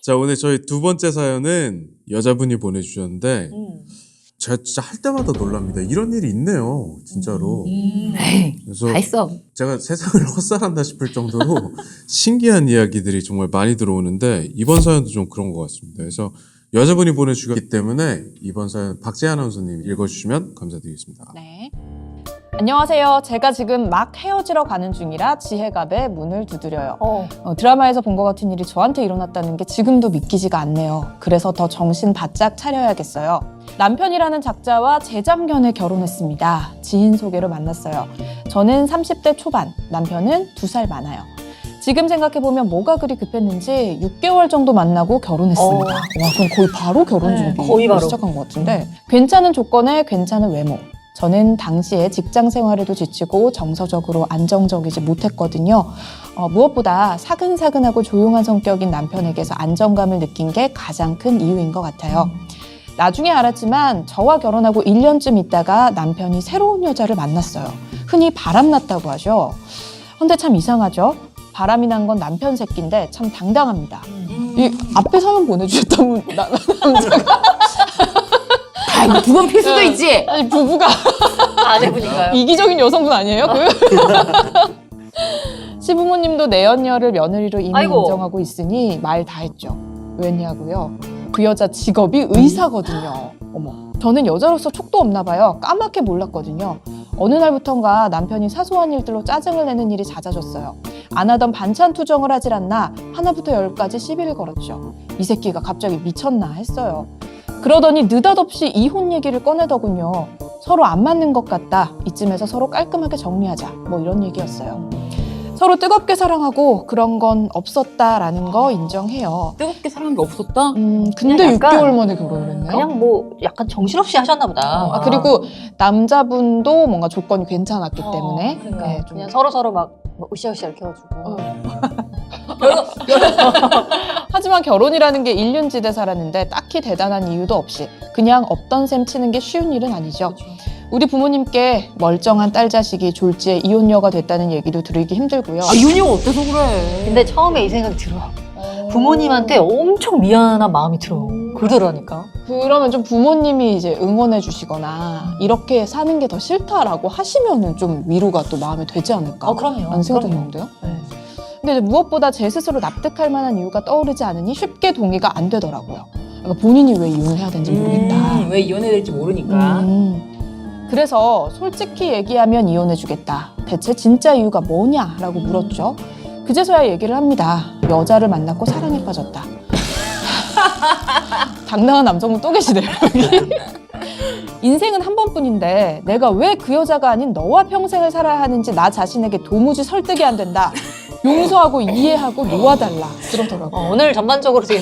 자, 오늘 저희 두 번째 사연은 여자분이 보내주셨는데 제가 진짜 할 때마다 놀랍니다. 이런 일이 있네요, 진짜로. 에이, 그래서 다 있어. 제가 세상을 헛살았나 싶을 정도로 신기한 이야기들이 정말 많이 들어오는데 이번 사연도 좀 그런 것 같습니다. 그래서 여자분이 보내주셨기 때문에 이번 사연 박재희 아나운서님 읽어주시면 감사드리겠습니다. 네. 안녕하세요. 제가 지금 막 헤어지러 가는 중이라 지혜갑의 문을 두드려요. 드라마에서 본 것 같은 일이 저한테 일어났다는 게 지금도 믿기지가 않네요. 그래서 더 정신 바짝 차려야겠어요. 남편이라는 작자와 재작년에 결혼했습니다. 지인 소개로 만났어요. 저는 30대 초반, 남편은 2살 많아요. 지금 생각해보면 뭐가 그리 급했는지 6개월 정도 만나고 결혼했습니다. 와, 그럼 거의 바로 결혼 준비 거의 바로. 시작한 것 같은데 괜찮은 조건에 괜찮은 외모. 저는 당시에 직장 생활에도 지치고 정서적으로 안정적이지 못했거든요. 무엇보다 사근사근하고 조용한 성격인 남편에게서 안정감을 느낀 게 가장 큰 이유인 것 같아요. 나중에 알았지만 저와 결혼하고 1년쯤 있다가 남편이 새로운 여자를 만났어요. 흔히 바람났다고 하죠. 근데 참 이상하죠? 바람이 난 건 남편 새끼인데 참 당당합니다. 이 앞에 사연 보내주셨던 남자가 아이고, 두 번 필 수도 있지. 아니 부부가 아내분인가요? 이기적인 여성분 아니에요? 시부모님도 내연녀를 며느리로 이미 아이고. 인정하고 있으니 말 다 했죠. 왜냐고요? 그 여자 직업이 의사거든요. 어머, 저는 여자로서 촉도 없나 봐요. 까맣게 몰랐거든요. 어느 날부턴가 남편이 사소한 일들로 짜증을 내는 일이 잦아졌어요. 안 하던 반찬 투정을 하질 않나 하나부터 10까지 시비를 걸었죠. 이 새끼가 갑자기 미쳤나 했어요. 그러더니 느닷없이 이혼 얘기를 꺼내더군요. 서로 안 맞는 것 같다. 이쯤에서 서로 깔끔하게 정리하자. 뭐 이런 얘기였어요. 서로 뜨겁게 사랑하고 그런 건 없었다라는 거 인정해요. 뜨겁게 사랑한 게 없었다? 근데 그냥 약간 6개월 만에 결혼을 했네요. 그냥 뭐 약간 정신없이 하셨나 보다. 그리고 남자분도 뭔가 조건이 괜찮았기 때문에 그러니까. 네, 좀 그냥 서로 막 으쌰으쌰 이렇게 해가지고. 하지만 결혼이라는 게 1년지대 살았는데 딱히 대단한 이유도 없이 그냥 없던 셈 치는 게 쉬운 일은 아니죠. 우리 부모님께 멀쩡한 딸 자식이 졸지에 이혼녀가 됐다는 얘기도 들으기 힘들고요. 이혼이가 어때서 그래? 근데 처음에 이 생각이 들어. 부모님한테 엄청 미안한 마음이 들어. 그러더라니까. 그러면 좀 부모님이 이제 응원해 주시거나 이렇게 사는 게 더 싫다라고 하시면은 좀 위로가 또 마음에 되지 않을까? 그럼요. 라는 생각이 드는데요. 네. 근데 이제 무엇보다 제 스스로 납득할 만한 이유가 떠오르지 않으니 쉽게 동의가 안 되더라고요. 그러니까 본인이 왜 이혼을 해야 되는지 모르겠다. 왜 이혼해야 될지 모르니까. 그래서 솔직히 얘기하면 이혼해주겠다. 대체 진짜 이유가 뭐냐라고 물었죠. 그제서야 얘기를 합니다. 여자를 만났고 사랑에 빠졌다. 당당한 남성분 또 계시네요, 여기. 인생은 한 번뿐인데 내가 왜 그 여자가 아닌 너와 평생을 살아야 하는지 나 자신에게 도무지 설득이 안 된다. 용서하고 이해하고 놓아달라. 그러더라고요. 오늘 전반적으로 되게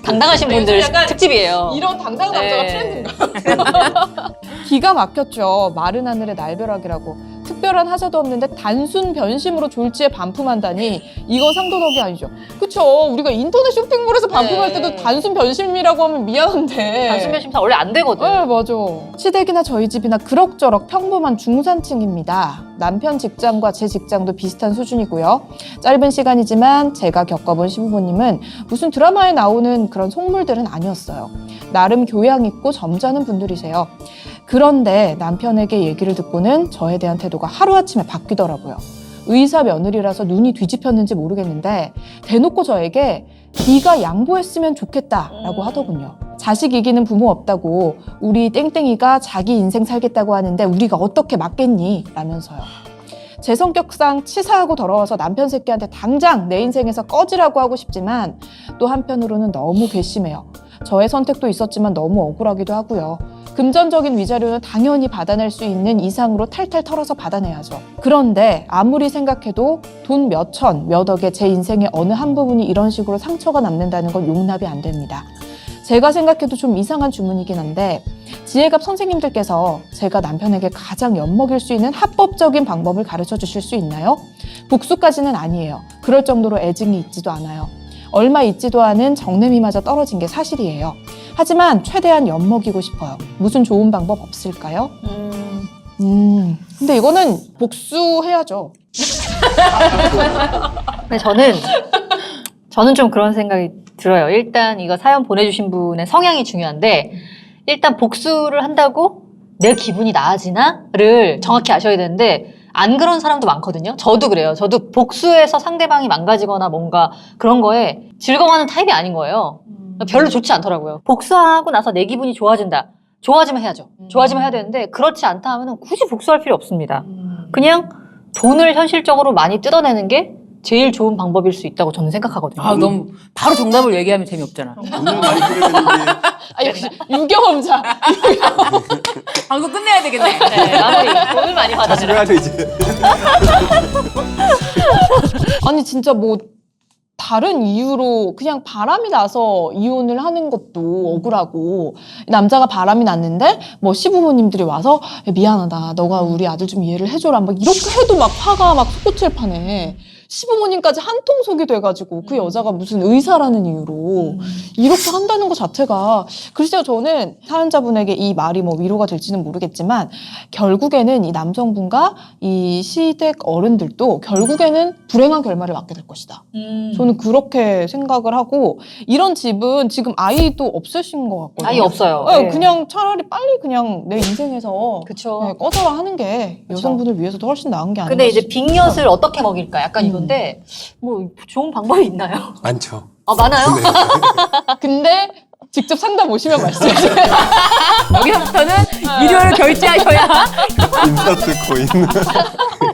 당당하신 분들 약간 특집이에요. 이런 당당한 남자가 네. 트렌드인가요? 기가 막혔죠. 마른 하늘의 날벼락이라고. 특별한 하자도 없는데 단순 변심으로 졸지에 반품한다니 이건 상도덕이 아니죠. 그쵸? 우리가 인터넷 쇼핑몰에서 반품할 때도 단순 변심이라고 하면 미안한데 단순 변심사 원래 안 되거든. 네, 맞아. 시댁이나 저희 집이나 그럭저럭 평범한 중산층입니다. 남편 직장과 제 직장도 비슷한 수준이고요. 짧은 시간이지만 제가 겪어본 시부모님은 무슨 드라마에 나오는 그런 속물들은 아니었어요. 나름 교양 있고 점잖은 분들이세요. 그런데 남편에게 얘기를 듣고는 저에 대한 태도가 하루아침에 바뀌더라고요. 의사 며느리라서 눈이 뒤집혔는지 모르겠는데 대놓고 저에게 네가 양보했으면 좋겠다라고 하더군요. 자식 이기는 부모 없다고 우리 땡땡이가 자기 인생 살겠다고 하는데 우리가 어떻게 맞겠니? 라면서요. 제 성격상 치사하고 더러워서 남편 새끼한테 당장 내 인생에서 꺼지라고 하고 싶지만 또 한편으로는 너무 괘씸해요. 저의 선택도 있었지만 너무 억울하기도 하고요. 금전적인 위자료는 당연히 받아낼 수 있는 이상으로 탈탈 털어서 받아내야죠. 그런데 아무리 생각해도 돈 몇천, 몇억에 제 인생의 어느 한 부분이 이런 식으로 상처가 남는다는 건 용납이 안 됩니다. 제가 생각해도 좀 이상한 주문이긴 한데 지혜갑 선생님들께서 제가 남편에게 가장 엿먹일 수 있는 합법적인 방법을 가르쳐 주실 수 있나요? 복수까지는 아니에요. 그럴 정도로 애증이 있지도 않아요. 얼마 있지도 않은 정내미마저 떨어진 게 사실이에요. 하지만 최대한 엿먹이고 싶어요. 무슨 좋은 방법 없을까요? 근데 이거는 복수해야죠. 근데 저는 좀 그런 생각이 들어요. 일단 이거 사연 보내주신 분의 성향이 중요한데 일단 복수를 한다고 내 기분이 나아지나를 정확히 아셔야 되는데 안 그런 사람도 많거든요. 저도 그래요. 저도 복수해서 상대방이 망가지거나 뭔가 그런 거에 즐거워하는 타입이 아닌 거예요. 별로 좋지 않더라고요. 복수하고 나서 내 기분이 좋아진다. 좋아지면 해야죠. 좋아지면 해야 되는데 그렇지 않다 하면 굳이 복수할 필요 없습니다. 그냥 돈을 현실적으로 많이 뜯어내는 게 제일 좋은 방법일 수 있다고 저는 생각하거든요. 아, 너무 바로 정답을 얘기하면 재미없잖아. 돈을 많이 끌어내는데 아, 역시 유경험자. 방송 끝내야 되겠네. 네, 마무리. 돈을 많이 받아들여요. 하죠 이제. 아니 진짜 뭐 다른 이유로 그냥 바람이 나서 이혼을 하는 것도 억울하고 남자가 바람이 났는데 뭐 시부모님들이 와서 야, 미안하다 너가 우리 아들 좀 이해를 해줘라 막 이렇게 해도 막 화가 막 솟구칠 판에 시부모님까지 한통속이 돼가지고 그 여자가 무슨 의사라는 이유로 이렇게 한다는 것 자체가 글쎄요 저는 사연자분에게 이 말이 뭐 위로가 될지는 모르겠지만 결국에는 이 남성분과 이 시댁 어른들도 결국에는 불행한 결말을 맞게 될 것이다. 저는 그렇게 생각을 하고 이런 집은 지금 아이도 없으신 것 같거든요. 아예 없어요. 네, 네. 그냥 차라리 빨리 그냥 내 인생에서 그쵸. 네, 꺼져라 하는 게 여성분을 위해서도 훨씬 나은 게 아닌가 근데 이제 싶습니다. 빅엿을 어떻게 먹일까? 약간 이건데 뭐 좋은 방법이 있나요? 많죠. 아 많아요? 근데 직접 상담 오시면 말씀해 주세요. 여기서부터는 유료를 결제하셔야 인서트 코인.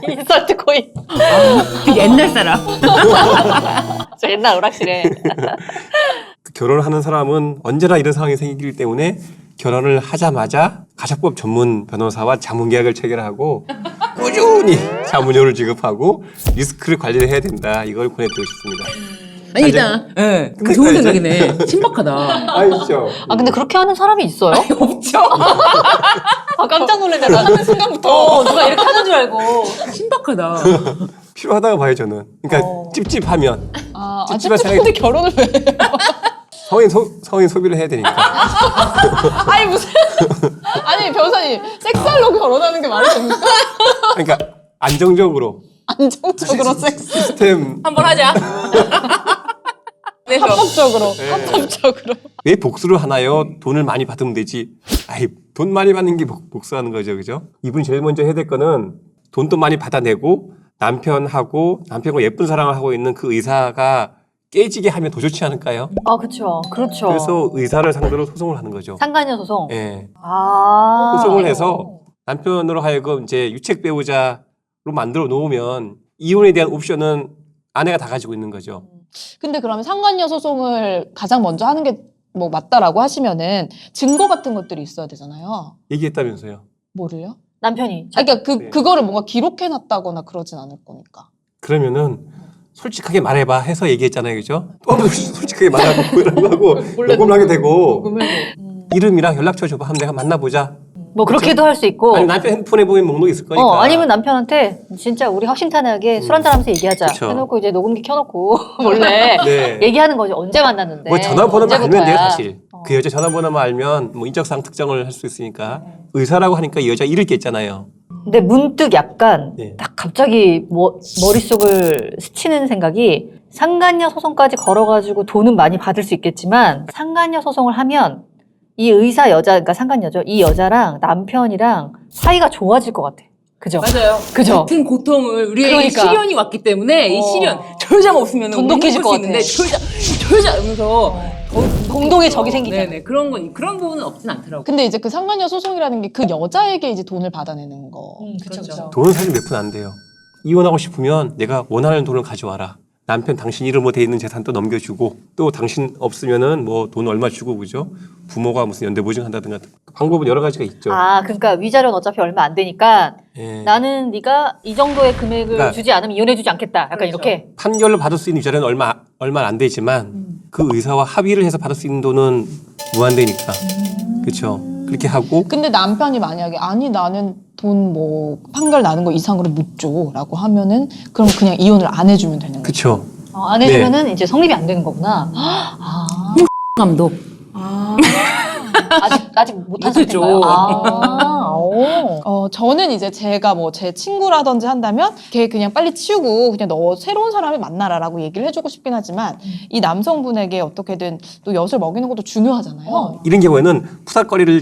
인설트 코인. 옛날 사람. 저 옛날 오락실에. 결혼하는 사람은 언제나 이런 상황이 생기기 때문에 결혼을 하자마자 가족법 전문 변호사와 자문계약을 체결하고 꾸준히 자문료를 지급하고 리스크를 관리를 해야 된다. 이걸 권해드리고 싶습니다. 아니, 일단, 예. 그거 좋은 생각이네. 신박하다. 아니죠. 아 근데 그렇게 하는 사람이 있어요? 없죠? 아 깜짝 놀랐네. 나 하는 순간부터 누가 이렇게 하는 줄 알고. 신박하다. 필요하다고 봐요, 저는. 그러니까 찝찝하면. 아, 찝찝한 찝찝한데 결혼을 왜 해요? 성인 소비를 해야 되니까. 아니 무슨 아니 변호사님 섹스할로 결혼하는 게 말이 됩니까? 그러니까 안정적으로 안정적으로 섹스 시스템. 한번 하자. 네, 합법적으로 네. 합법적으로 왜 복수를 하나요? 돈을 많이 받으면 되지. 아이, 돈 많이 받는 게 복수하는 거죠, 그죠? 이분이 제일 먼저 해야 될 거는 돈도 많이 받아내고 남편과 예쁜 사랑을 하고 있는 그 의사가 깨지게 하면 더 좋지 않을까요? 아 그렇죠. 그렇죠. 그래서 의사를 상대로 소송을 하는 거죠. 상간녀 소송. 예. 아. 소송을 해서 남편으로 하여금 이제 유책 배우자로 만들어 놓으면 이혼에 대한 옵션은 아내가 다 가지고 있는 거죠. 근데 그러면 상간녀 소송을 가장 먼저 하는 게 뭐 맞다라고 하시면은 증거 같은 것들이 있어야 되잖아요. 얘기했다면서요. 뭐를요? 남편이. 아, 그러니까 네. 그거를 뭔가 기록해 놨다거나 그러진 않을 거니까. 그러면은 솔직하게 말해봐 해서 얘기했잖아요, 그죠? 또 한번 솔직하게 말하고 이런 거고 녹음을 하게 되고 이름이랑 연락처 줘봐 하면 내가 만나보자. 뭐 그렇게도 할 수 있고. 아니 남편 핸드폰에 보면 목록이 있을 거니까. 아니면 남편한테 진짜 우리 허심탄회하게 술 한잔하면서 얘기하자. 그쵸. 해놓고 이제 녹음기 켜놓고 몰래 네. 얘기하는 거죠. 언제 만났는데. 뭐 전화번호만 알면 돼요, 언제부터야. 사실. 그 여자 전화번호만 알면 뭐 인적사항 특정을 할 수 있으니까. 의사라고 하니까 이 여자 잃을 게 있잖아요. 근데 문득 약간 네. 딱 갑자기 머릿속을 스치는 생각이 상간녀 소송까지 걸어가지고 돈은 많이 받을 수 있겠지만 상간녀 소송을 하면 이 의사 여자, 그러니까 상간녀죠. 이 여자랑 남편이랑 사이가 좋아질 것 같아. 그죠? 맞아요. 그죠? 같은 고통을 우리에게 그러니까. 시련이 왔기 때문에 이 시련 저 여자가 없으면 돈독해질 것 같아. 있는데 저 여자 이러면서 공동의 적이 생기잖아. 네네 그런 부분은 없진 않더라고. 근데 이제 그 상간녀 소송이라는 게 그 여자에게 이제 돈을 받아내는 거. 그쵸, 그쵸. 돈은 사실 몇 푼 안 돼요. 이혼하고 싶으면 내가 원하는 돈을 가져와라. 남편 당신 이름으로 돼 있는 재산도 넘겨주고 또 당신 없으면은 뭐 돈 얼마 주고 그죠? 부모가 무슨 연대보증한다든가 방법은 여러 가지가 있죠. 아, 그러니까 위자료는 어차피 얼마 안 되니까 예. 나는 네가 이 정도의 금액을 그러니까 주지 않으면 이혼해주지 않겠다. 약간 그렇죠. 이렇게. 판결로 받을 수 있는 위자료는 얼마 안 되지만 그 의사와 합의를 해서 받을 수 있는 돈은 무한대니까 그렇죠. 그렇게 하고 근데 남편이 만약에 아니 나는 돈 뭐 판결 나는 거 이상으로 못 줘라고 하면은 그럼 그냥 이혼을 안 해주면 되는 거죠. 그렇죠. 안 해주면은 이제 성립이 안 되는 거구나. 감독. 아직 못한 못했죠. 상태인가요? 오. 저는 이제 제가 뭐 제 친구라든지 한다면 걔 그냥 빨리 치우고 그냥 너 새로운 사람을 만나라라고 얘기를 해주고 싶긴 하지만 이 남성분에게 어떻게든 또 엿을 먹이는 것도 중요하잖아요. 이런 경우에는 푸닥거리를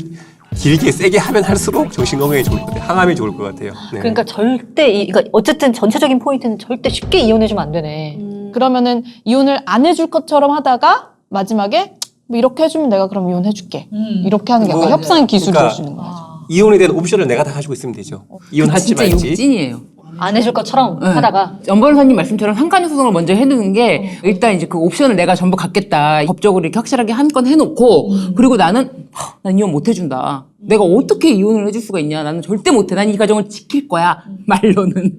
길게 세게 하면 할수록 정신 건강에 좋을 것 같아요. 항암에 좋을 것 같아요. 네. 그러니까 절대 그러니까 어쨌든 전체적인 포인트는 절대 쉽게 이혼해주면 안 되네. 그러면은 이혼을 안 해줄 것처럼 하다가 마지막에 뭐 이렇게 해주면 내가 그럼 이혼해줄게. 이렇게 하는 게 약간 뭐, 협상의 기술일 그러니까 수 있는 거죠. 이할지 대한 옵션을 내가 다 가지고 있으면 되죠. 이혼할지 진짜 말지. 욕진이에요. 안 해줄 것처럼 네. 하다가 연 변호사님 말씀처럼 상간녀 소송을 먼저 해두는 게 일단 이제 그 옵션을 내가 전부 갖겠다. 법적으로 이렇게 확실하게 한 건 해놓고 그리고 난 이혼 못 해준다. 내가 어떻게 이혼을 해줄 수가 있냐. 나는 절대 못해. 난 이 가정을 지킬 거야. 말로는.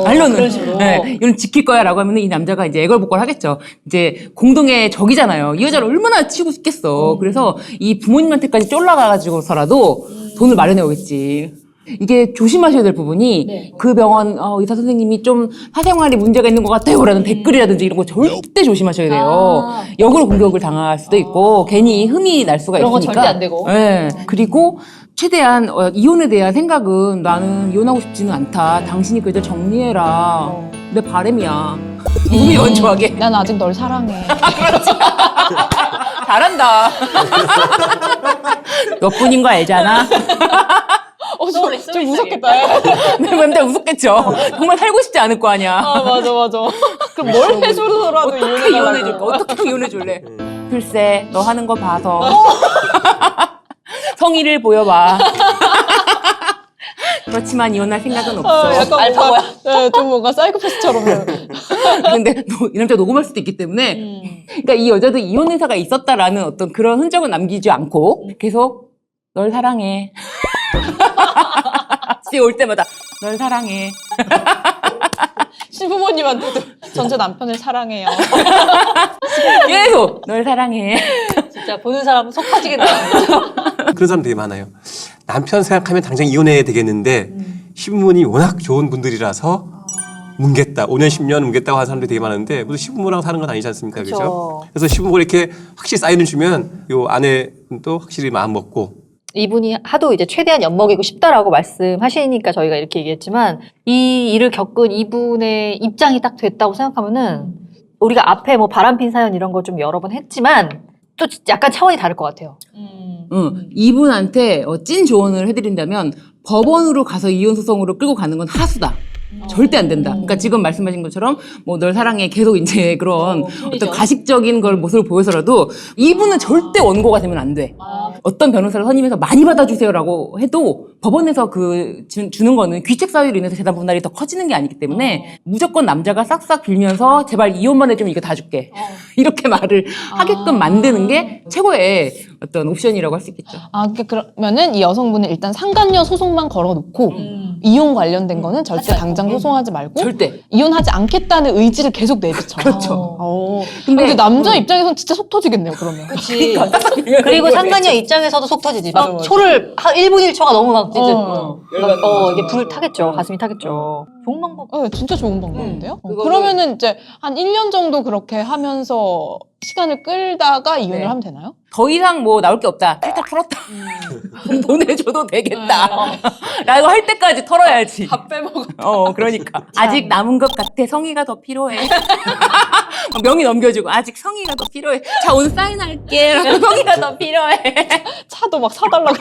말로는. 그런 식으로. 네, 이건 지킬 거야 라고 하면 이 남자가 이제 애걸복걸 하겠죠. 이제 공동의 적이잖아요. 이 여자를 얼마나 치고 싶겠어. 그래서 이 부모님한테까지 쫄라가가지고서라도 돈을 마련해 오겠지. 이게 조심하셔야 될 부분이 그 병원 의사 선생님이 좀 사생활에 문제가 있는 것 같아요 라는 댓글이라든지 이런 거 절대 조심하셔야 돼요. 역으로 공격을 당할 수도 있고 괜히 흠이 날 수가 그런 건 있으니까. 절대 안 되고. 네. 그리고 최대한 이혼에 대한 생각은 나는 이혼하고 싶지는 않다. 당신이 그 여자 정리해라. 내 바람이야. 누구 연주하게. 난 아직 널 사랑해. 잘한다. 몇 분인 거 알잖아. 좀 무섭겠다. 근데 웃었겠죠. 정말 살고 싶지 않을 거 아니야. 맞아. 그럼 뭘 해줘서라도 어떻게 이혼해줄까? 어떻게 이혼해줄래? 글쎄, 너 하는 거 봐서. 성의를 보여봐. 그렇지만 이혼할 생각은 없어. 약간 알파고야. 좀 뭔가 사이코패스처럼. 근데 이 남자 녹음할 수도 있기 때문에. 그러니까 이 여자도 이혼 의사가 있었다라는 어떤 그런 흔적은 남기지 않고 계속 널 사랑해. 집에 올 때마다 널 사랑해. 시부모님한테도 전체 남편을 사랑해요. 계속 널 사랑해. 진짜 보는 사람은 속 터지겠다. 그런 사람 되게 많아요. 남편 생각하면 당장 이혼해야 되겠는데 시부모님이 워낙 좋은 분들이라서 뭉겠다. 5년, 10년 뭉겠다고 하는 사람들이 되게 많은데 무슨 시부모랑 사는 건 아니지 않습니까? 그쵸. 그죠? 그래서 시부모가 이렇게 확실히 사인을 주면 요 아내는 또 확실히 마음 먹고 이분이 하도 이제 최대한 엿먹이고 싶다라고 말씀하시니까 저희가 이렇게 얘기했지만 이 일을 겪은 이분의 입장이 딱 됐다고 생각하면은 우리가 앞에 뭐 바람핀 사연 이런 걸 좀 여러 번 했지만 또 약간 차원이 다를 것 같아요. 이분한테 찐 조언을 해드린다면 법원으로 가서 이혼 소송으로 끌고 가는 건 하수다. 절대 안 된다. 그러니까 지금 말씀하신 것처럼 뭐 널 사랑해 계속 이제 그런 어떤 가식적인 걸 모습을 보여서라도 이분은 절대 원고가 되면 안 돼. 어떤 변호사를 선임해서 많이 받아주세요라고 해도 법원에서 그 주는 거는 귀책 사유로 인해서 재산 분할이 더 커지는 게 아니기 때문에 무조건 남자가 싹싹 빌면서 제발 이혼만 해주면 이거 다 줄게. 이렇게 말을 하게끔 만드는 게 최고의 어떤 옵션이라고 할 수 있겠죠. 그러면은 이 여성분은 일단 상간녀 소송만 걸어놓고 이혼 관련된 거는 절대 당장 소송하지 말고 절대. 이혼하지 않겠다는 의지를 계속 내비쳐. 그렇죠. 근데 남자 입장에선 진짜 속 터지겠네요, 그러면. 그치. 그리고 상간녀 입장에서도 속 터지지. 막 맞아. 초를 1분 1초가 너무 막 이게 불을 타겠죠. 가슴이 타겠죠. 좋은 방법. 진짜 좋은 방법인데요? 그거를- 그러면은 이제 한 1년 정도 그렇게 하면서 시간을 끌다가 이혼을 네. 하면 되나요? 더 이상 뭐 나올 게 없다. 살짝 털었다. 보내줘도 되겠다. 라고 할 때까지 털어야지. 다 빼먹어. 그러니까. 아직 남은 것 같아. 성의가 더 필요해. 명의 넘겨주고. 아직 성의가 더 필요해. 자, 오늘 사인할게. 성의가 더 필요해. 차도 막 사달라고.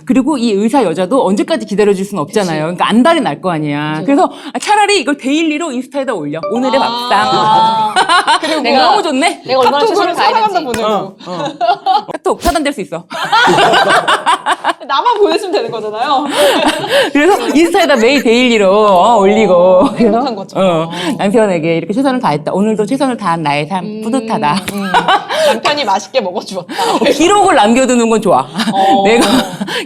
그리고 이 의사 여자도 언제까지 기다려줄 수는 없잖아요. 그러니까 안달이 날 거 아니야. 그래서 차라리 이걸 데일리로 인스타에다 올려. 오늘의 밥상. 그리고 내가- 너무 좋네. 내가 얼마나 최선을 사랑한다 다했는지. 보내고. 카톡 차단될 수 있어. 나만 보냈으면 되는 거잖아요. 그래서 인스타에다 매일 데일리로 올리고. 행복한 거죠. 남편에게 이렇게 최선을 다했다. 오늘도 최선을 다한 나의 삶 뿌듯하다. 남편이 맛있게 먹어주었다. 기록을 남겨두는 건 좋아. 내가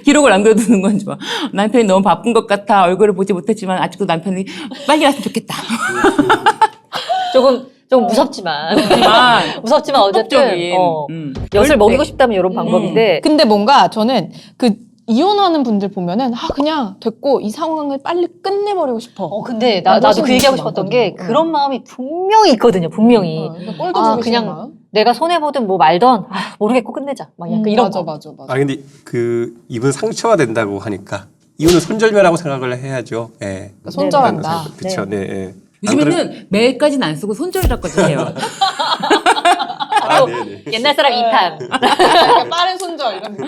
기록을 남겨두는 건 좋아. 남편이 너무 바쁜 것 같아. 얼굴을 보지 못했지만 아직도 남편이 빨리 갔으면 좋겠다. 조금 무섭지만 하지만 어쨌든 적극적인, 엿을 그럴 먹이고 때. 싶다면 이런 방법인데 근데 뭔가 저는 그 이혼하는 분들 보면은 그냥 됐고 이 상황을 빨리 끝내버리고 싶어. 근데 나도 그 얘기하고 싶었던 게 많거든요. 그런 마음이 분명히 있거든요. 분명히. 꼴도 아, 보기 그냥 싫은 마음. 내가 손해보든 뭐 말던 모르겠고 끝내자. 막 약간 이런 맞아, 거. 맞아. 아 근데 이분 상처가 된다고 하니까 이혼은 손절매라고 생각을 해야죠. 예. 그러니까 손절한다. 그렇죠. 네. 예. 요즘에는 매까지는 안 쓰고 손절이라고까지 해요. 네네. 옛날 사람 2탄. 약간 빠른 손절 이런 느낌.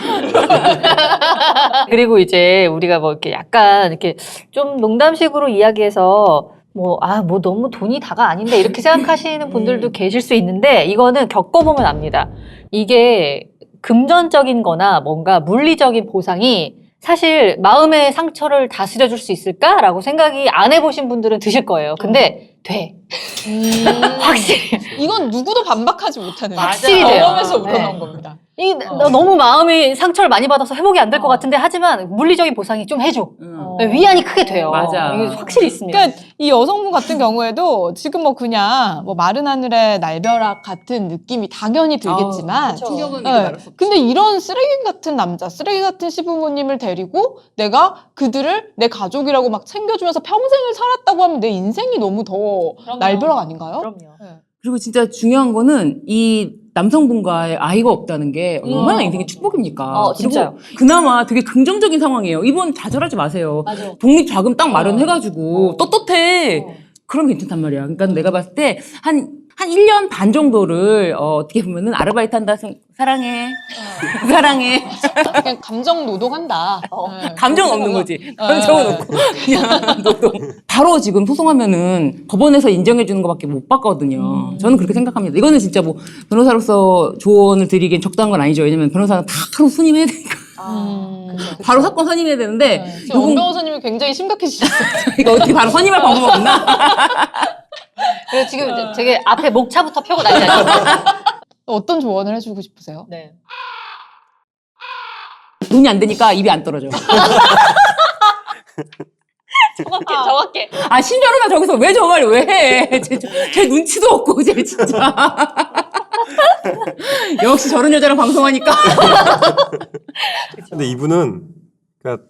그리고 이제 우리가 뭐 이렇게 약간 이렇게 좀 농담식으로 이야기해서 뭐 너무 돈이 다가 아닌데 이렇게 생각하시는 분들도 계실 수 있는데 이거는 겪어보면 압니다. 이게 금전적인 거나 뭔가 물리적인 보상이 사실 마음의 상처를 다스려줄 수 있을까라고 생각이 안 해보신 분들은 드실 거예요. 근데 돼. 확실히. 이건 누구도 반박하지 못하는 확실히 돼요. 경험에서 네. 우러나온 겁니다. 나 너무 마음이 상처를 많이 받아서 회복이 안 될 것 같은데 하지만 물리적인 보상이 좀 해줘. 위안이 크게 돼요. 맞아. 이게 확실히 있습니다. 그러니까 이 여성분 같은 경우에도 지금 뭐 그냥 뭐 마른 하늘의 날벼락 같은 느낌이 당연히 들겠지만 그쵸. 충격은 네. 말할 수 없지. 근데 이런 쓰레기 같은 남자, 쓰레기 같은 시부모님을 데리고 내가 그들을 내 가족이라고 막 챙겨주면서 평생을 살았다고 하면 내 인생이 너무 더 날벼락 아닌가요? 그럼요. 그리고 진짜 중요한 거는 이 남성분과의 아이가 없다는 게 얼마나 인생의 축복입니까? 진짜요. 그리고 그나마 되게 긍정적인 상황이에요. 이분 좌절하지 마세요. 맞아. 독립 자금 딱 마련해가지고 떳떳해. 그럼 괜찮단 말이야. 그러니까 내가 봤을 때 한 1년 반 정도를 어떻게 보면은 아르바이트 한다 사랑해. 사랑해. 그냥 감정 노동한다. 네. 감정 없는 거지. 감정은 없고 그냥 노동. 바로 지금 소송하면은 법원에서 인정해 주는 것밖에 못 봤거든요. 저는 그렇게 생각합니다. 이거는 진짜 뭐 변호사로서 조언을 드리기엔 적당한 건 아니죠. 왜냐면 변호사는 바로 선임해야 되니까. 바로 사건 선임해야 되는데 지금 원 변호사님이 굉장히 심각해지셨어요. 이거 어떻게 바로 선임할 방법 없나? 그래서 지금 이제 되게 앞에 목차부터 펴고 난리 나죠. 어떤 조언을 해주고 싶으세요? 네. 돈이 안 되니까 입이 안 떨어져. 정확해. 아, 신변호사 저기서 왜 저 말 왜 해? 쟤 눈치도 없고, 쟤 진짜. 역시 저런 여자랑 방송하니까. 근데 이분은 그러니까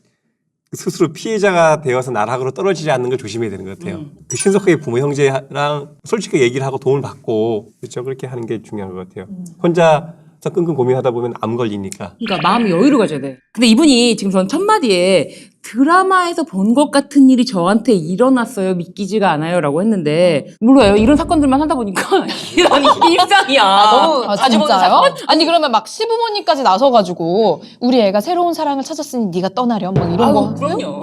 스스로 피해자가 되어서 나락으로 떨어지지 않는 걸 조심해야 되는 것 같아요. 그 신속하게 부모 형제랑 솔직히 얘기를 하고 도움을 받고 그렇죠. 그렇게 하는 게 중요한 것 같아요. 혼자서 끙끙 고민하다 보면 암 걸리니까. 그러니까 마음의 여유를 가져야 돼. 근데 이분이 지금 전 첫 마디에 드라마에서 본 것 같은 일이 저한테 일어났어요. 믿기지가 않아요라고 했는데 몰라요. 이런 사건들만 하다 보니까 이런 일상이야. 너무 자주 보는 진짜요? 사건? 아니 그러면 막 시부모님까지 나서가지고 우리 애가 새로운 사랑을 찾았으니 네가 떠나렴 막 이런 거. 그럼요.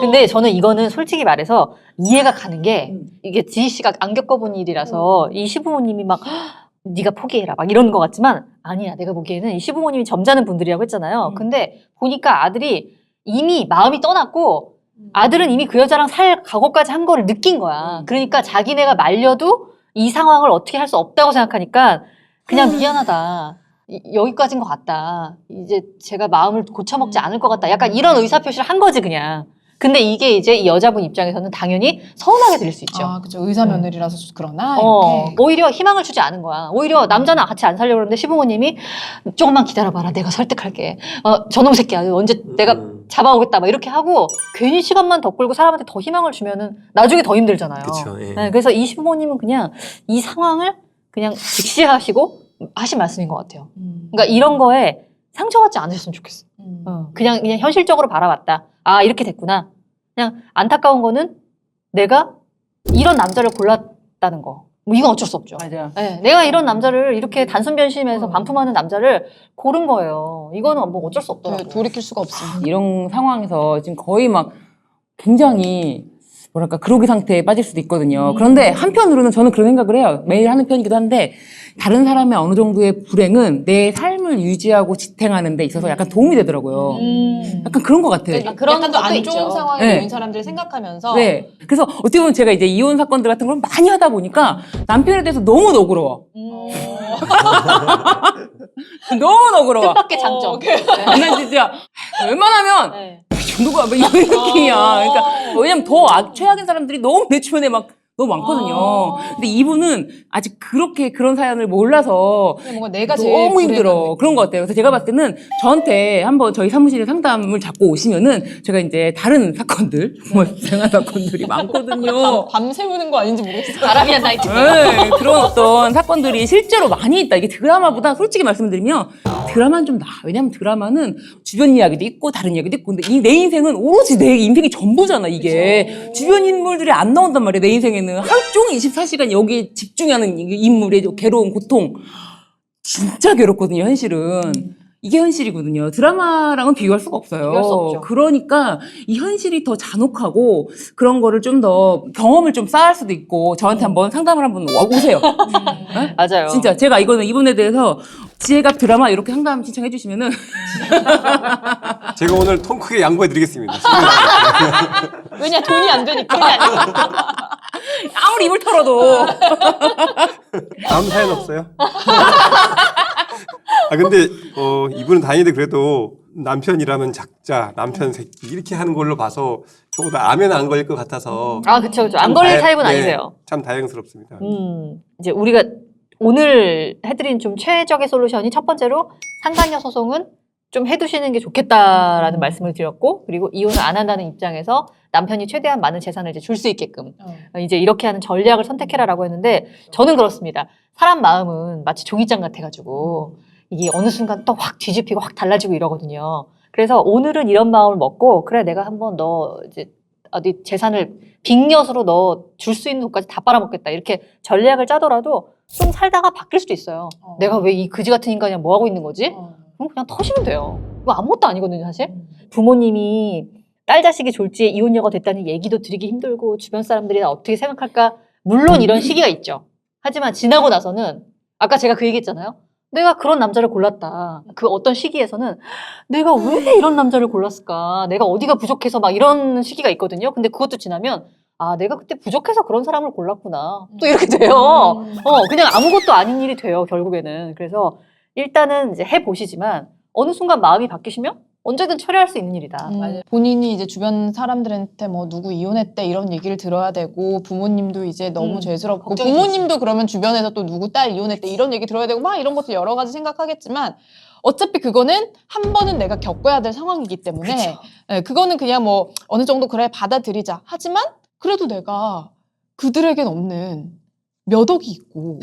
근데 저는 이거는 솔직히 말해서 이해가 가는 게 이게 지희 씨가 안 겪어본 일이라서 이 시부모님이 막 네가 포기해라 막 이러는 것 같지만 아니야. 내가 보기에는 이 시부모님이 점잖은 분들이라고 했잖아요. 근데 보니까 아들이 이미 마음이 떠났고 아들은 이미 그 여자랑 살 각오까지 한 거를 느낀 거야. 그러니까 자기네가 말려도 이 상황을 어떻게 할 수 없다고 생각하니까 그냥 미안하다. 여기까지인 것 같다. 이제 제가 마음을 고쳐먹지 않을 것 같다. 약간 이런 의사표시를 한 거지 그냥. 근데 이게 이제 이 여자분 입장에서는 당연히 서운하게 들릴 수 있죠. 아, 그렇죠. 의사 며느리라서 그러나 이렇게. 오히려 희망을 주지 않은 거야. 오히려 남자는 같이 안 살려고 그러는데 시부모님이 조금만 기다려봐라. 내가 설득할게. 저놈 새끼야. 언제 내가 잡아오겠다. 막 이렇게 하고 괜히 시간만 더 끌고 사람한테 더 희망을 주면은 나중에 더 힘들잖아요. 그쵸, 예. 네, 그래서 이 시부모님은 그냥 이 상황을 그냥 직시하시고 하신 말씀인 것 같아요. 그러니까 이런 거에 상처받지 않으셨으면 좋겠어. 그냥 현실적으로 바라봤다. 아, 이렇게 됐구나. 그냥 안타까운 거는 내가 이런 남자를 골랐다는 거. 뭐 이건 어쩔 수 없죠. 맞아. 네, 내가 이런 남자를 이렇게 단순 변심해서 반품하는 남자를 고른 거예요. 이거는 뭐 어쩔 수 없더라고요. 돌이킬 수가 없습니다. 이런 상황에서 지금 거의 막 굉장히 뭐랄까 그로기 상태에 빠질 수도 있거든요. 그런데 한편으로는 저는 그런 생각을 해요. 매일 하는 편이기도 한데 다른 사람의 어느 정도의 불행은 내 삶을 유지하고 지탱하는 데 있어서 약간 도움이 되더라고요. 음. 약간 그런 것 같아요. 그러니까 그런 약간 또 것도 안 있죠. 좋은 상황에 네. 놓인 사람들을 생각하면서 네. 그래서 어떻게 보면 제가 이제 이혼 사건들 같은 걸 많이 하다 보니까 남편에 대해서 너무 너그러워. 너무 너그러워. 뜻밖의 장점. 난 진짜 웬만하면 네. 이 정도가 뭐 이런 느낌이야. 그러니까 왜냐면 더 최악인 사람들이 너무 내 주변에 막 너무 많거든요. 아. 근데 이분은 아직 그렇게 그런 사연을 몰라서 그냥 뭔가 내가 제일 너무 불행한 힘들어. 느낌. 그런 것 같아요. 그래서 제가 봤을 때는 저한테 한번 저희 사무실에 상담을 잡고 오시면은 제가 이제 다른 사건들, 정말 불행한 사건들이 많거든요. 밤 새우는 거 아닌지 모르겠어요. 아라비안 나이트. 네, 그런 어떤 사건들이 실제로 많이 있다. 이게 드라마보다 솔직히 말씀드리면 드라마는 좀 나아. 왜냐면 드라마는 주변 이야기도 있고 다른 이야기도 있고 근데 내 인생은 오로지 내 인생이 전부잖아 이게. 주변 인물들이 안 나온단 말이야 내 인생에는. 하루 종일 24시간 여기에 집중하는 인물의 괴로운 고통. 진짜 괴롭거든요 현실은. 이게 현실이거든요. 드라마랑은 비교할 수가 없어요. 비교할 수 없죠. 그러니까 이 현실이 더 잔혹하고 그런 거를 좀 더 경험을 좀 쌓을 수도 있고 저한테 한번 상담을 한번 오세요. 네? 맞아요. 진짜 제가 이분에 대해서 지혜갑 드라마 이렇게 상담 신청해 주시면은 제가 오늘 통 크게 양보해드리겠습니다. 왜냐 돈이 안 되니까. 아무리 입을 털어도 다음 사연 없어요? 아 근데 이분은 다행인데 그래도 남편이라는 작자, 남편 새끼 이렇게 하는 걸로 봐서 저보다 암에는 안 걸릴 것 같아서 아 그쵸. 안 참 걸릴 타입은 아니세요. 참 다행스럽습니다. 이제 우리가 오늘 해드린 좀 최적의 솔루션이 첫 번째로 상간녀 소송은 좀 해두시는 게 좋겠다라는 말씀을 드렸고 그리고 이혼을 안 한다는 입장에서 남편이 최대한 많은 재산을 이제 줄 수 있게끔 이제 이렇게 하는 전략을 선택해라라고 했는데 저는 그렇습니다. 사람 마음은 마치 종이장 같아가지고 이게 어느 순간 또 확 뒤집히고 확 달라지고 이러거든요. 그래서 오늘은 이런 마음을 먹고 그래 내가 한번 너 이제 어디 재산을 빅엿으로 너 줄 수 있는 돈까지 다 빨아먹겠다 이렇게 전략을 짜더라도 좀 살다가 바뀔 수도 있어요. 내가 왜 이 그지 같은 인간이랑 뭐 하고 있는 거지? 그럼 그냥 터시면 돼요. 이거 아무것도 아니거든요 사실. 부모님이 딸 자식이 졸지에 이혼녀가 됐다는 얘기도 드리기 힘들고 주변 사람들이 나 어떻게 생각할까 물론 이런 시기가 있죠. 하지만 지나고 나서는 아까 제가 그 얘기했잖아요. 내가 그런 남자를 골랐다. 그 어떤 시기에서는 내가 왜 이런 남자를 골랐을까? 내가 어디가 부족해서 막 이런 시기가 있거든요. 근데 그것도 지나면 아 내가 그때 부족해서 그런 사람을 골랐구나. 또 이렇게 돼요. 그냥 아무것도 아닌 일이 돼요 결국에는. 그래서 일단은 이제 해보시지만 어느 순간 마음이 바뀌시면 언제든 처리할 수 있는 일이다. 본인이 이제 주변 사람들한테 뭐 누구 이혼했대 이런 얘기를 들어야 되고 부모님도 이제 너무 죄스럽고 걱정이 부모님도 그러면 주변에서 또 누구 딸 이혼했대 이런 얘기 들어야 되고 막 이런 것들 여러 가지 생각하겠지만 어차피 그거는 한 번은 내가 겪어야 될 상황이기 때문에 예, 그거는 그냥 뭐 어느 정도 그래 받아들이자. 하지만 그래도 내가 그들에겐 없는 몇 억이 있고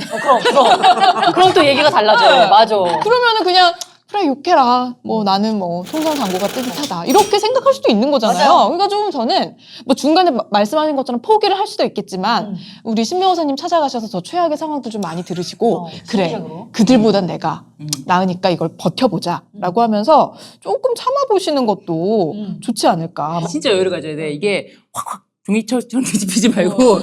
그럼 또 얘기가 달라져요. 맞아. 그러면은 그냥 그래 욕해라. 뭐 나는 뭐 총선광고가 뜨뜻하다. 이렇게 생각할 수도 있는 거잖아요. 맞아요. 그러니까 좀 저는 뭐 중간에 말씀하신 것처럼 포기를 할 수도 있겠지만 우리 신 변호사님 찾아가셔서 저 최악의 상황도 좀 많이 들으시고 그래 심리적으로. 그들보단 내가 나으니까 이걸 버텨보자라고 하면서 조금 참아보시는 것도 좋지 않을까. 진짜 여유를 가져야 돼. 이게 확확 종이처럼 뒤집히지 말고.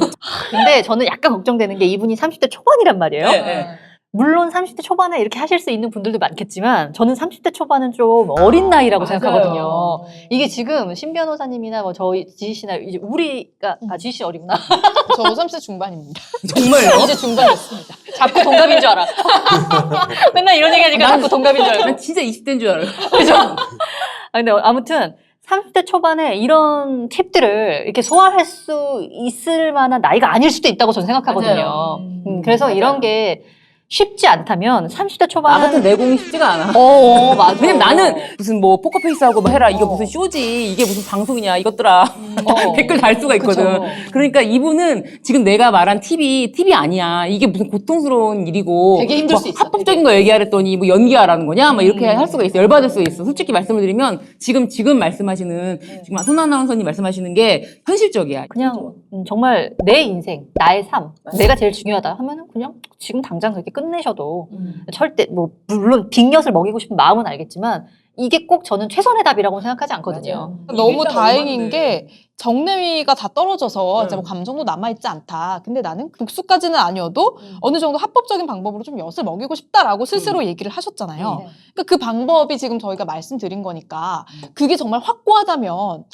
근데 저는 약간 걱정되는 게 이분이 30대 초반이란 말이에요. 네. 물론 30대 초반에 이렇게 하실 수 있는 분들도 많겠지만 저는 30대 초반은 좀 어린 나이라고 생각하거든요. 이게 지금 신 변호사님이나 뭐 저희 지희 씨나 이제 우리가 지희 씨 어리구나. 저 30대 중반입니다. 정말요? 이제 중반이었습니다. 자꾸 동갑인 줄 알아. 맨날 이런 얘기하니까 자꾸 동갑인 줄 알고. 난 진짜 20대인 줄 알아요. 그죠? 근데 아무튼 30대 초반에 이런 팁들을 이렇게 소화할 수 있을 만한 나이가 아닐 수도 있다고 저는 생각하거든요. 맞아요. 그래서 이런 게 쉽지 않다면 30대 나 초반은 같은 내공이 쉽지가 않아. 맞아. 왜냐면 나는 무슨 뭐 포커페이스하고 뭐 해라 이거 무슨 쇼지 이게 무슨 방송이냐 이것들아 댓글 달 수가 있거든. 그러니까 이분은 지금 내가 말한 팁이 아니야. 이게 무슨 고통스러운 일이고 되게 힘들 뭐 수 있어, 합법적인 거 얘기하랬더니 뭐 연기하라는 거냐 막 이렇게 할 수가 있어. 열받을 수 있어. 솔직히 말씀을 드리면 지금 말씀하시는 지금 손 아나운서님 말씀하시는 게 현실적이야. 그냥 정말 내 인생, 나의 삶, 내가 제일 중요하다 하면은 그냥 지금 당장 그렇게 끝내셔도 절대 뭐 물론 빅엿을 먹이고 싶은 마음은 알겠지만 이게 꼭 저는 최선의 답이라고 생각하지 않거든요. 너무 다행인 게 정내위가 다 떨어져서 이제 뭐 감정도 남아있지 않다. 근데 나는 복수까지는 아니어도 어느 정도 합법적인 방법으로 좀 엿을 먹이고 싶다라고 스스로 얘기를 하셨잖아요. 그러니까 그 방법이 지금 저희가 말씀드린 거니까 그게 정말 확고하다면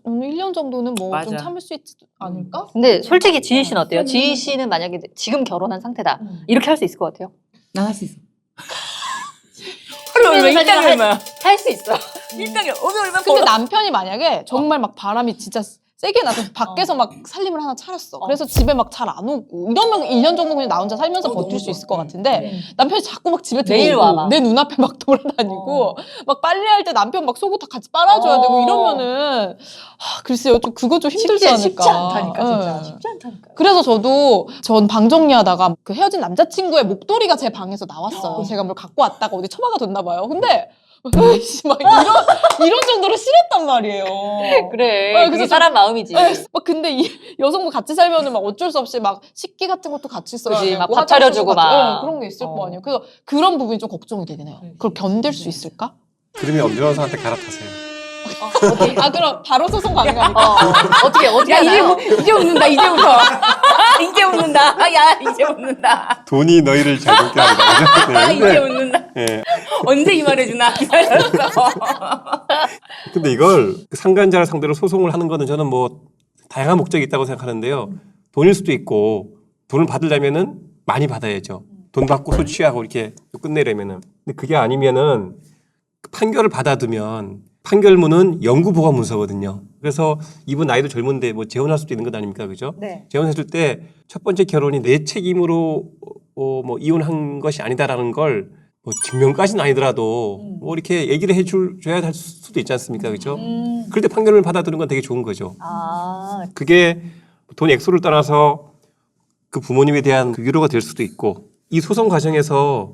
오늘 1년 정도는 뭐 좀 맞아. 참을 수 있지 않을까? 근데 솔직히 지희 씨는 어때요? 지희 씨는 만약에 지금 결혼한 상태다. 이렇게 할 수 있을 것 같아요? 난 할 수 있어. 얼마 일당이 얼마야? 할 수 있어. 일당이 얼마 근데 남편이 만약에 정말 막 바람이 진짜 세게 놔둬서 밖에서 막 살림을 하나 차렸어. 그래서 집에 막 잘 안 오고 이러면 1년 정도 그냥 나 혼자 살면서 버틸 수 있을 것 같은데 남편이 자꾸 막 집에 매일 와, 들어오고 막. 내 눈앞에 막 돌아다니고 막 빨래할 때 남편 막 속옷 다 같이 빨아줘야 되고 이러면은 글쎄요 좀 그거 좀 힘들지 않을까. 쉽지 않다니까 진짜. 네. 쉽지 않다니까. 그래서 저도 전 방 정리하다가 그 헤어진 남자친구의 목도리가 제 방에서 나왔어요. 제가 뭘 갖고 왔다가 어디 처박아 뒀나 봐요. 근데 으이씨 막 이런 정도로 싫었단 말이에요. 그래. 그래서 그게 좀- 사람 마음이지. 막 근데 이 여성분 같이 살면은 막 어쩔 수 없이 막 식기 같은 것도 같이 써야 그지, 되고 막밥 화장실도 차려주고 같이- 막. 그런 게 있을 어. 거 아니에요. 그래서 그런 부분이 좀 걱정이 되긴 해요. 그걸 견딜 수 있을까? 그러면 엄준원사한테 갈아타세요. 아 그럼 바로 소송 가능합니까? 어떻게 야 하나요? 이제 웃는다 이제부터 이제 웃는다 야 이제 웃는다 돈이 너희를 잘 먹게 한다. 아 이제 웃는다 예. 언제 이 말해주나 기다렸어 근데 이걸 그 상간자를 상대로 소송을 하는 거는 저는 뭐 다양한 목적이 있다고 생각하는데요. 돈일 수도 있고 돈을 받으려면은 많이 받아야죠. 돈 받고 소취하고 이렇게 끝내려면은. 근데 그게 아니면은 판결을 받아두면 판결문은 영구보관 문서거든요. 그래서 이분 나이도 젊은데 뭐 재혼할 수도 있는 것 아닙니까, 그죠? 네. 재혼했을 때 첫 번째 결혼이 내 책임으로 뭐 이혼한 것이 아니다라는 걸 뭐 증명까지는 아니더라도 뭐 이렇게 얘기를 해줘야 할 수도 있지 않습니까, 그죠? 그럴 때 판결을 받아두는 건 되게 좋은 거죠. 아, 그게 돈 액수를 떠나서 그 부모님에 대한 그 위로가 될 수도 있고 이 소송 과정에서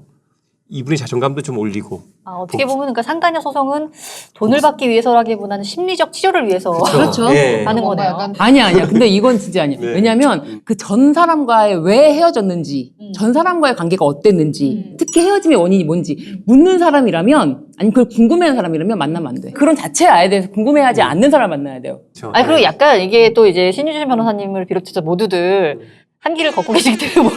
이분의 자존감도 좀 올리고 어떻게 보면 그러니까 상간녀 소송은 돈을 받기 위해서라기보다는 심리적 치료를 위해서 그렇죠. 예. 하는 뭔가 거네요. 약간 아니야 근데 이건 진짜 아니야 네. 왜냐면 그 전 사람과의 왜 헤어졌는지 전 사람과의 관계가 어땠는지 특히 헤어짐의 원인이 뭔지 묻는 사람이라면 아니 그걸 궁금해하는 사람이라면 만나면 안돼 그런 자체에 아예 대해서 궁금해하지 않는 사람 만나야 돼요 그렇죠. 아니 그리고 예. 약간 이게 또 이제 신유진 변호사님을 비롯해서 모두들 한 길을 걷고 계시기 때문에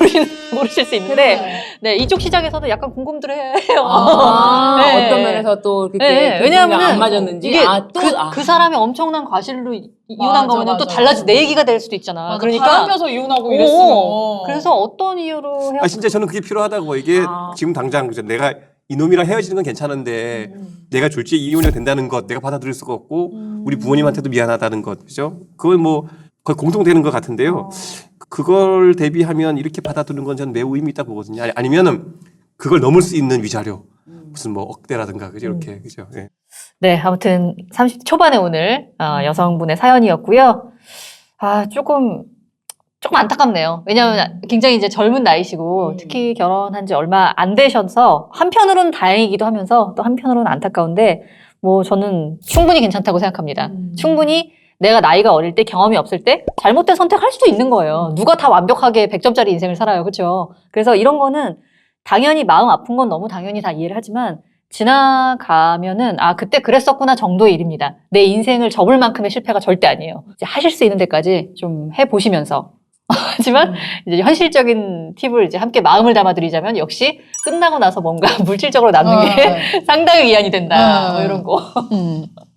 모르실 수 있는데 네 이쪽 시장에서도 약간 궁금들 해요. 네. 어떤 면에서 또 그렇게 네, 왜냐하면 안 맞았는지 이게 또 그 사람이 엄청난 과실로 이혼한 맞아, 거면 또 맞아, 달라지 맞아. 내 얘기가 될 수도 있잖아. 맞아, 그러니까 바람 펴서 이혼하고 오, 이랬으면 그래서 어떤 이유로 헤어 진짜 저는 그게 필요하다고 이게 지금 당장 그죠? 내가 이놈이랑 헤어지는 건 괜찮은데 내가 졸지에 이혼이 된다는 것 내가 받아들일 수가 없고 우리 부모님한테도 미안하다는 것 그죠? 그건 뭐 거의 공통되는 것 같은데요. 그걸 대비하면 이렇게 받아두는 건 저는 매우 의미 있다 보거든요. 아니면은 그걸 넘을 수 있는 위자료 무슨 뭐 억대라든가 그죠? 이렇게 그죠? 예. 네, 아무튼 30대 초반에 오늘 여성분의 사연이었고요. 조금 안타깝네요. 왜냐하면 굉장히 이제 젊은 나이시고 특히 결혼한 지 얼마 안 되셔서 한편으로는 다행이기도 하면서 또 한편으로는 안타까운데 뭐 저는 충분히 괜찮다고 생각합니다. 충분히 내가 나이가 어릴 때 경험이 없을 때 잘못된 선택할 수도 있는 거예요. 누가 다 완벽하게 100점짜리 인생을 살아요. 그렇죠? 그래서 이런 거는 당연히 마음 아픈 건 너무 당연히 다 이해를 하지만 지나가면은 그때 그랬었구나 정도의 일입니다. 내 인생을 접을 만큼의 실패가 절대 아니에요. 이제 하실 수 있는 데까지 좀 해보시면서 하지만 이제 현실적인 팁을 이제 함께 마음을 담아드리자면 역시 끝나고 나서 뭔가 물질적으로 남는 게 상당히 위안이 된다. 뭐 이런 거.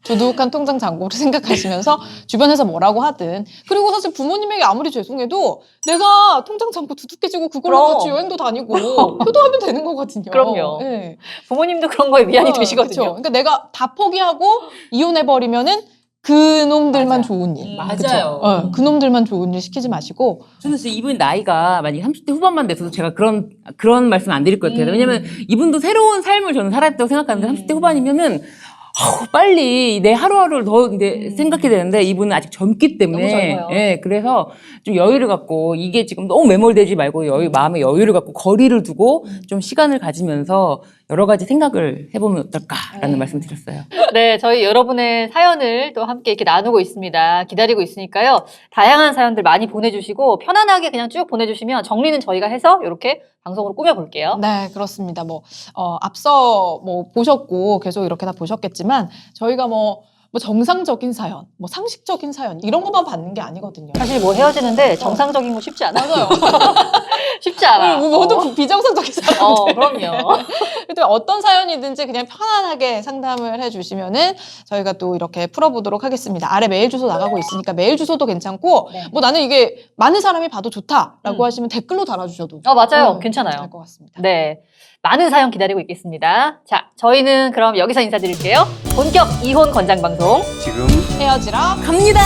두둑한 통장 잔고를 생각하시면서 주변에서 뭐라고 하든 그리고 사실 부모님에게 아무리 죄송해도 내가 통장 잔고 두둑해지고 그걸로 그럼. 같이 여행도 다니고 효도하면 되는 거거든요. 그럼요. 네. 부모님도 그런 거에 위안이 되시거든요. 그쵸. 그러니까 내가 다 포기하고 이혼해버리면은 그놈들만 맞아요. 좋은 일. 맞아요. 그쵸? 그놈들만 좋은 일 시키지 마시고 저는 진짜 이분 나이가 만약에 30대 후반만 돼서도 제가 그런 말씀 안 드릴 것 같아요. 왜냐면 이분도 새로운 삶을 저는 살았다고 생각하는데 30대 후반이면은 빨리 내 하루하루를 더 이제 생각해야 되는데 이분은 아직 젊기 때문에 너무 젊어요. 예, 그래서 좀 여유를 갖고 이게 지금 너무 매몰되지 말고 마음에 여유를 갖고 거리를 두고 좀 시간을 가지면서 여러 가지 생각을 해보면 어떨까라는 말씀을 드렸어요. 네, 저희 여러분의 사연을 또 함께 이렇게 나누고 있습니다. 기다리고 있으니까요. 다양한 사연들 많이 보내주시고 편안하게 그냥 쭉 보내주시면 정리는 저희가 해서 이렇게 방송으로 꾸며볼게요. 네, 그렇습니다. 앞서 보셨고 계속 이렇게 다 보셨겠지만 저희가 뭐 정상적인 사연, 상식적인 사연 이런 것만 받는 게 아니거든요. 사실 뭐 헤어지는데 정상적인 거 쉽지 않아요. 맞아요. 쉽지 않아. 모두 비정상적인 사연. 그럼요. 그래도 어떤 사연이든지 그냥 편안하게 상담을 해주시면은 저희가 또 이렇게 풀어보도록 하겠습니다. 아래 메일 주소 나가고 있으니까 메일 주소도 괜찮고 네. 나는 이게 많은 사람이 봐도 좋다라고 하시면 댓글로 달아주셔도 맞아요. 괜찮아요. 될 것 같습니다. 네. 많은 사연 기다리고 있겠습니다. 자, 저희는 그럼 여기서 인사드릴게요. 본격 이혼 권장 방송 지금 헤어지러 갑니다.